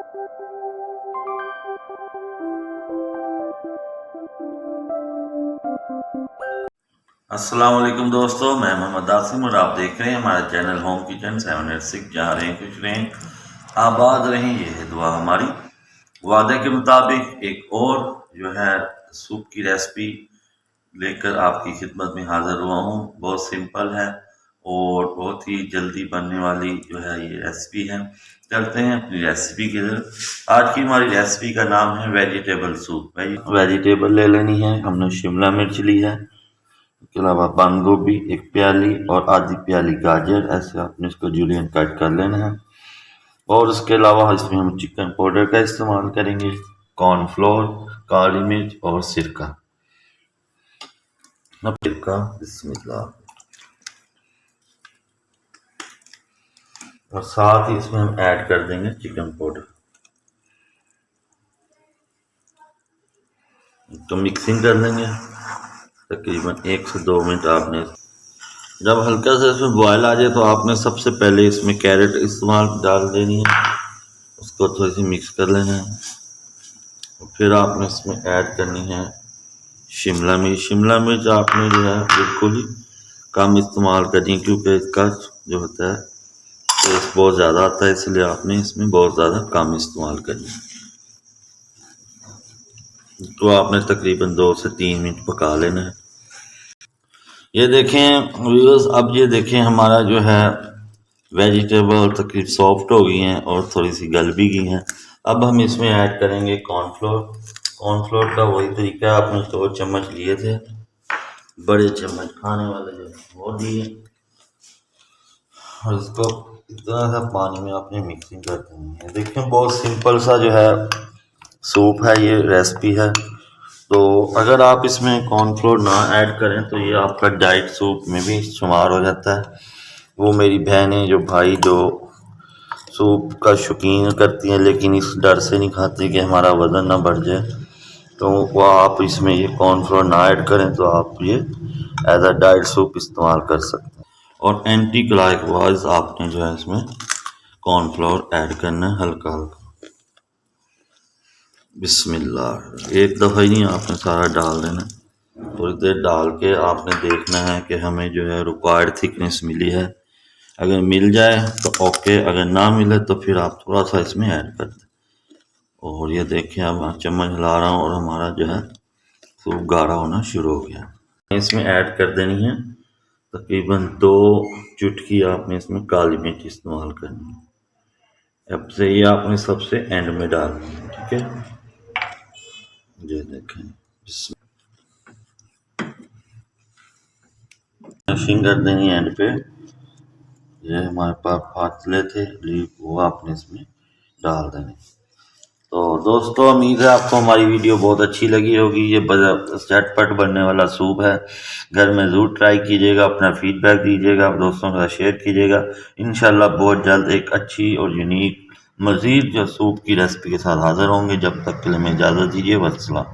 अस्सलाम वालेकुम दोस्तों, मैं मोहम्मद आसिम और आप देख रहे हैं हमारा चैनल होम किचन 786। जहाँ रहें खुश रहें आबाद रहें, ये है दुआ हमारी। वादे के मुताबिक एक और जो है सूप की रेसिपी लेकर आपकी खिदमत में हाजिर हुआ हूँ। बहुत सिंपल है और बहुत ही जल्दी बनने वाली जो है ये रेसिपी है। चलते हैं अपनी रेसिपी की तरफ। आज की हमारी रेसिपी का नाम है वेजिटेबल सूप। वेजिटेबल ले लेनी है, हमने शिमला मिर्च ली है, इसके अलावा बंद गोभी 1 प्याली और आधी प्याली गाजर, ऐसे आपने इसको जूलियन कट कर लेना है। और उसके अलावा इसमें हम चिकन पाउडर का इस्तेमाल करेंगे, कॉर्नफ्लोर, काली मिर्च और सिरका। बिस्मिल्लाह। और साथ ही इसमें हम ऐड कर देंगे चिकन पाउडर। तो मिक्सिंग कर लेंगे तकरीबन 1 से 2 मिनट। आपने जब हल्का सा इसमें बॉयल आ जाए तो आपने सबसे पहले इसमें कैरेट इस्तेमाल डाल देनी है, उसको थोड़ी सी मिक्स कर लेना है। और फिर आपने इसमें ऐड करनी है शिमला मिर्च। शिमला मिर्च आपने जो है बिल्कुल ही कम इस्तेमाल करनी है, क्योंकि इसका जो होता है टेस्ट बहुत ज़्यादा आता है, इसलिए आपने इसमें बहुत ज़्यादा कम इस्तेमाल करनी है। तो आपने तकरीबन 2 से 3 मिनट पका लेना है। ये देखें व्यूअर्स, अब ये देखें हमारा जो है वेजिटेबल तकरीब सॉफ्ट हो गई हैं और थोड़ी सी गल भी गई हैं। अब हम इसमें ऐड करेंगे कॉर्नफ्लोर। कॉर्नफ्लोर का वही तरीका, आपने 2 चम्मच लिए थे, बड़े चम्मच खाने वाले जो वो लिए, और इसको इतना सा पानी में आपने मिक्सिंग कर देनी है। देखें बहुत सिंपल सा जो है सूप है, ये रेसिपी है। तो अगर आप इसमें कॉर्नफ्लोर ना ऐड करें तो ये आपका डाइट सूप में भी शुमार हो जाता है। वो मेरी बहनें जो भाई जो सूप का शौकीन करती हैं लेकिन इस डर से नहीं खाती कि हमारा वज़न ना बढ़ जाए, तो वो आप इसमें ये कॉर्नफ्लोर ना ऐड करें तो आप ये एज अ डाइट सूप इस्तेमाल कर सकते हैं। और एंटी क्लॉकवाइज आपने जो है इसमें कॉर्नफ्लोर ऐड करना है हल्का हल्का। बिस्मिल्लाह। एक दफ़ा ही नहीं आपने सारा डाल देना, थोड़ी देर डाल के आपने देखना है कि हमें जो है रिक्वायर्ड थिकनेस मिली है। अगर मिल जाए तो ओके, अगर ना मिले तो फिर आप थोड़ा सा इसमें ऐड कर दें। और ये देखें अब चम्मच हिला रहा हूँ और हमारा जो है सूप गाढ़ा होना शुरू हो गया। इसमें ऐड कर देनी है तकरीबन 2 चुटकी आपने इसमें काली मिर्च इस्तेमाल करनी है। अब से ये आपने सबसे एंड में डालनी है, ठीक है। ये देखें फिनिशिंग कर देनी एंड पे। ये हमारे पास फासले थे लीव, वो आपने इसमें डाल देने। तो दोस्तों उम्मीद है आपको हमारी वीडियो बहुत अच्छी लगी होगी। ये झटपट बनने वाला सूप है, घर में ज़रूर ट्राई कीजिएगा, अपना फीडबैक दीजिएगा, दोस्तों के साथ शेयर कीजिएगा। इंशाल्लाह बहुत जल्द एक अच्छी और यूनिक मज़ीद जो सूप की रेसिपी के साथ हाज़िर होंगे। जब तक के लिए मैं इजाज़त दीजिए, वस्सलाम।